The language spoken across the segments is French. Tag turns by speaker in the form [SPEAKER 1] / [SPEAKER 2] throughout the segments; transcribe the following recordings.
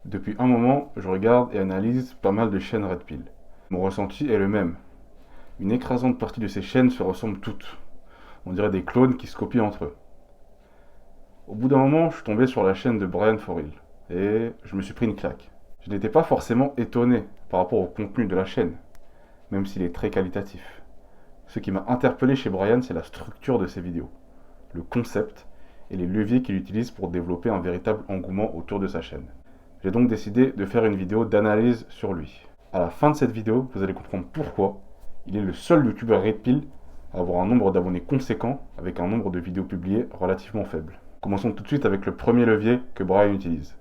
[SPEAKER 1] Depuis un moment, je regarde et analyse pas mal de chaînes Red Pill. Mon ressenti est le même. Une écrasante partie de ces chaînes se ressemblent toutes. On dirait des clones qui se copient entre eux. Au bout d'un moment, je suis tombé sur la chaîne de Brian Foril et je me suis pris une claque. Je n'étais pas forcément étonné par rapport au contenu de la chaîne, même s'il est très qualitatif. Ce qui m'a interpellé chez Brian, c'est la structure de ses vidéos, le concept et les leviers qu'il utilise pour développer un véritable engouement autour de sa chaîne. J'ai donc décidé de faire une vidéo d'analyse sur lui. À la fin de cette vidéo, vous allez comprendre pourquoi il est le seul youtubeur Red Pill à avoir un nombre d'abonnés conséquent avec un nombre de vidéos publiées relativement faible. Commençons tout de suite avec le premier levier que Brian utilise.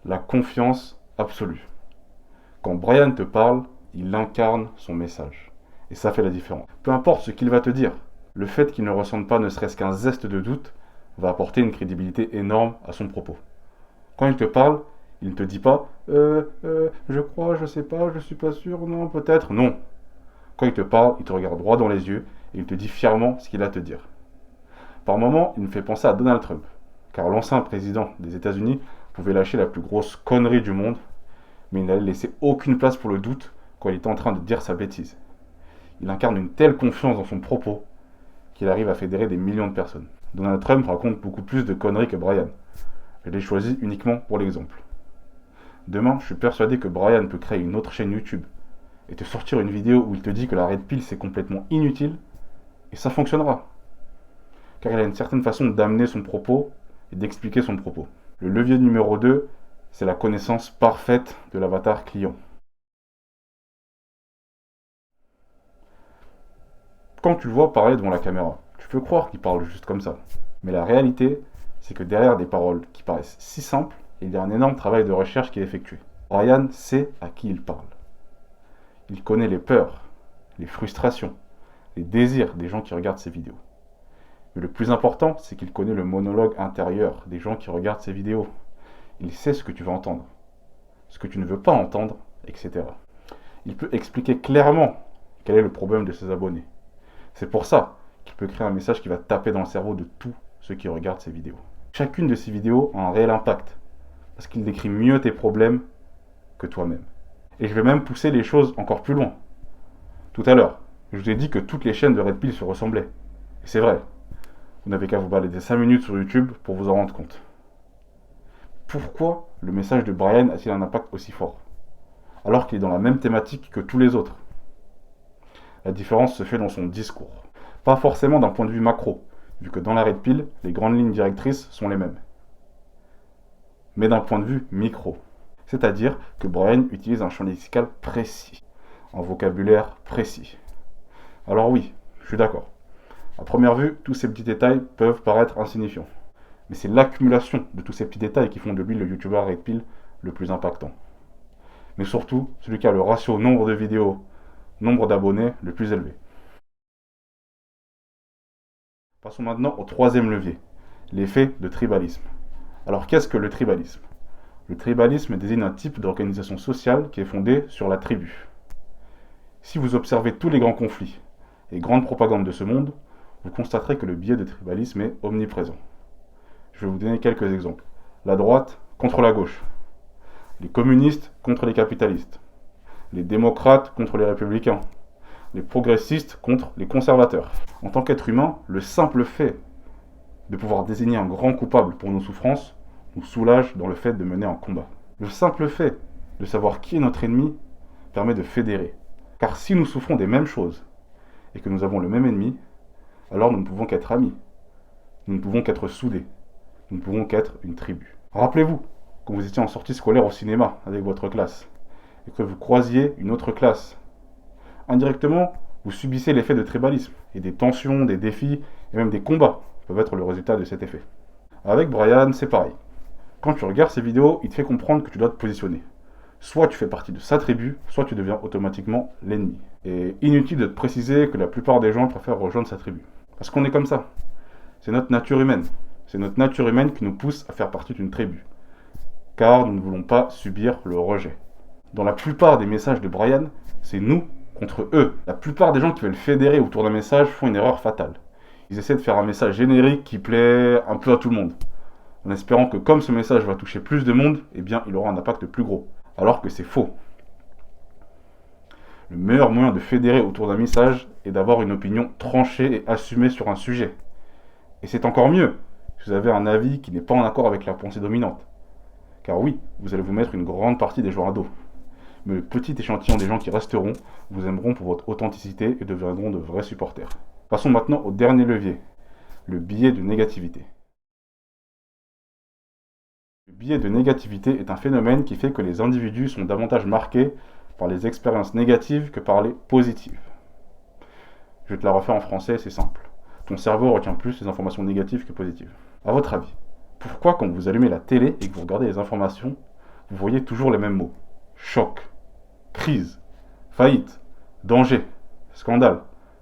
[SPEAKER 1] La confiance absolue. Quand Brian te parle, il incarne son message. Et ça fait la différence. Peu importe ce qu'il va te dire, le fait qu'il ne ressente pas ne serait-ce qu'un zeste de doute va apporter une crédibilité énorme à son propos. Quand il te parle, il ne te dit pas je crois, je sais pas, je suis pas sûr, non, peut-être, non. Quand il te parle, il te regarde droit dans les yeux et il te dit fièrement ce qu'il a à te dire. Par moments, il me fait penser à Donald Trump, car l'ancien président des États-Unis pouvait lâcher la plus grosse connerie du monde, mais il n'allait laisser aucune place pour le doute quand il était en train de dire sa bêtise. Il incarne une telle confiance dans son propos qu'il arrive à fédérer des millions de personnes. Donald Trump raconte beaucoup plus de conneries que Brian. Je l'ai choisi uniquement pour l'exemple. Demain, je suis persuadé que Brian peut créer une autre chaîne YouTube et te sortir une vidéo où il te dit que la Red Pill c'est complètement inutile, et ça fonctionnera. Car il a une certaine façon d'amener son propos et d'expliquer son propos. Le levier numéro 2, c'est la connaissance parfaite de l'avatar client. Quand tu le vois parler devant la caméra, tu peux croire qu'il parle juste comme ça. Mais la réalité, c'est que derrière des paroles qui paraissent si simples, il y a un énorme travail de recherche qui est effectué. Brian sait à qui il parle. Il connaît les peurs, les frustrations, les désirs des gens qui regardent ses vidéos. Mais le plus important, c'est qu'il connaît le monologue intérieur des gens qui regardent ses vidéos. Il sait ce que tu veux entendre, ce que tu ne veux pas entendre, etc. Il peut expliquer clairement quel est le problème de ses abonnés. C'est pour ça qu'il peut créer un message qui va taper dans le cerveau de tous ceux qui regardent ses vidéos. Chacune de ces vidéos a un réel impact, parce qu'il décrit mieux tes problèmes que toi-même. Et je vais même pousser les choses encore plus loin. Tout à l'heure, je vous ai dit que toutes les chaînes de Red Pill se ressemblaient. Et c'est vrai. Vous n'avez qu'à vous balader 5 minutes sur YouTube pour vous en rendre compte. Pourquoi le message de Brian a-t-il un impact aussi fort, alors qu'il est dans la même thématique que tous les autres? La différence se fait dans son discours. Pas forcément d'un point de vue macro, vu que dans la Red Pill, les grandes lignes directrices sont les mêmes. Mais d'un point de vue micro. C'est-à-dire que Brian utilise un champ lexical précis, un vocabulaire précis. Alors oui, je suis d'accord. À première vue, tous ces petits détails peuvent paraître insignifiants. Mais c'est l'accumulation de tous ces petits détails qui font de lui le youtubeur Red Pill le plus impactant. Mais surtout, celui qui a le ratio nombre de vidéos, nombre d'abonnés le plus élevé. Passons maintenant au troisième levier, l'effet de tribalisme. Alors qu'est-ce que le tribalisme? Le tribalisme désigne un type d'organisation sociale qui est fondée sur la tribu. Si vous observez tous les grands conflits et grandes propagandes de ce monde, vous constaterez que le biais de tribalisme est omniprésent. Je vais vous donner quelques exemples. La droite contre la gauche, les communistes contre les capitalistes, les démocrates contre les républicains, les progressistes contre les conservateurs. En tant qu'être humain, le simple fait de pouvoir désigner un grand coupable pour nos souffrances nous soulage dans le fait de mener un combat. Le simple fait de savoir qui est notre ennemi permet de fédérer. Car si nous souffrons des mêmes choses et que nous avons le même ennemi, alors nous ne pouvons qu'être amis. Nous ne pouvons qu'être soudés. Nous ne pouvons qu'être une tribu. Rappelez-vous, quand vous étiez en sortie scolaire au cinéma avec votre classe, et que vous croisiez une autre classe, indirectement, vous subissez l'effet de tribalisme, et des tensions, des défis, et même des combats peuvent être le résultat de cet effet. Avec Brian, c'est pareil. Quand tu regardes ses vidéos, il te fait comprendre que tu dois te positionner. Soit tu fais partie de sa tribu, soit tu deviens automatiquement l'ennemi. Et inutile de te préciser que la plupart des gens préfèrent rejoindre sa tribu. Parce qu'on est comme ça. C'est notre nature humaine. C'est notre nature humaine qui nous pousse à faire partie d'une tribu. Car nous ne voulons pas subir le rejet. Dans la plupart des messages de Brian, c'est nous contre eux. La plupart des gens qui veulent fédérer autour d'un message font une erreur fatale. Ils essaient de faire un message générique qui plaît un peu à tout le monde. en espérant que comme ce message va toucher plus de monde, eh bien il aura un impact plus gros. Alors que c'est faux. Le meilleur moyen de fédérer autour d'un message est d'avoir une opinion tranchée et assumée sur un sujet. Et c'est encore mieux si vous avez un avis qui n'est pas en accord avec la pensée dominante. Car oui, vous allez vous mettre une grande partie des joueurs à dos. Mais le petit échantillon des gens qui resteront vous aimeront pour votre authenticité et deviendront de vrais supporters. Passons maintenant au dernier levier, le biais de négativité. Le biais de négativité est un phénomène qui fait que les individus sont davantage marqués par les expériences négatives que par les positives. Je vais te la refaire en français, c'est simple. Ton cerveau retient plus les informations négatives que positives. A votre avis, pourquoi quand vous allumez la télé et que vous regardez les informations, vous voyez toujours les mêmes mots? Choc, crise, faillite, danger, scandale,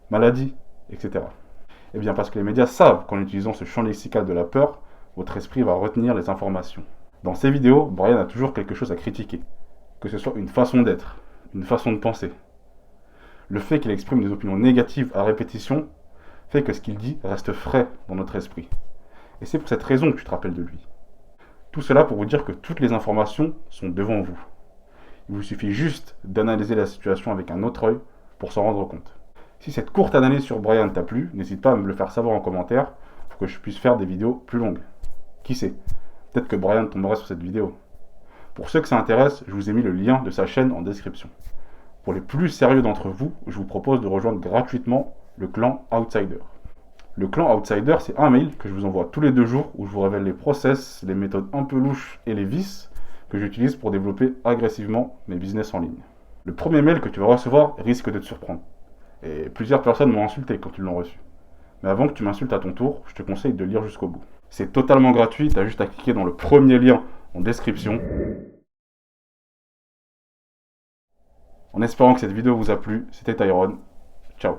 [SPEAKER 1] maladie, etc. Eh bien parce que les médias savent qu'en utilisant ce champ lexical de la peur, votre esprit va retenir les informations. Dans ces vidéos, Brian a toujours quelque chose à critiquer. Que ce soit une façon d'être, une façon de penser. Le fait qu'il exprime des opinions négatives à répétition fait que ce qu'il dit reste frais dans notre esprit. Et c'est pour cette raison que tu te rappelles de lui. Tout cela pour vous dire que toutes les informations sont devant vous. Il vous suffit juste d'analyser la situation avec un autre œil pour s'en rendre compte. Si cette courte analyse sur Brian t'a plu, n'hésite pas à me le faire savoir en commentaire pour que je puisse faire des vidéos plus longues. Qui sait, peut-être que Brian tomberait sur cette vidéo. Pour ceux que ça intéresse, je vous ai mis le lien de sa chaîne en description. Pour les plus sérieux d'entre vous, je vous propose de rejoindre gratuitement le clan Outsider. Le clan Outsider, c'est un mail que je vous envoie tous les 2 jours où je vous révèle les process, les méthodes un peu louches et les vices que j'utilise pour développer agressivement mes business en ligne. Le premier mail que tu vas recevoir risque de te surprendre. Et plusieurs personnes m'ont insulté quand ils l'ont reçu. Mais avant que tu m'insultes à ton tour, je te conseille de lire jusqu'au bout. C'est totalement gratuit, tu as juste à cliquer dans le premier lien en description. En espérant que cette vidéo vous a plu, c'était Tyrone. Ciao.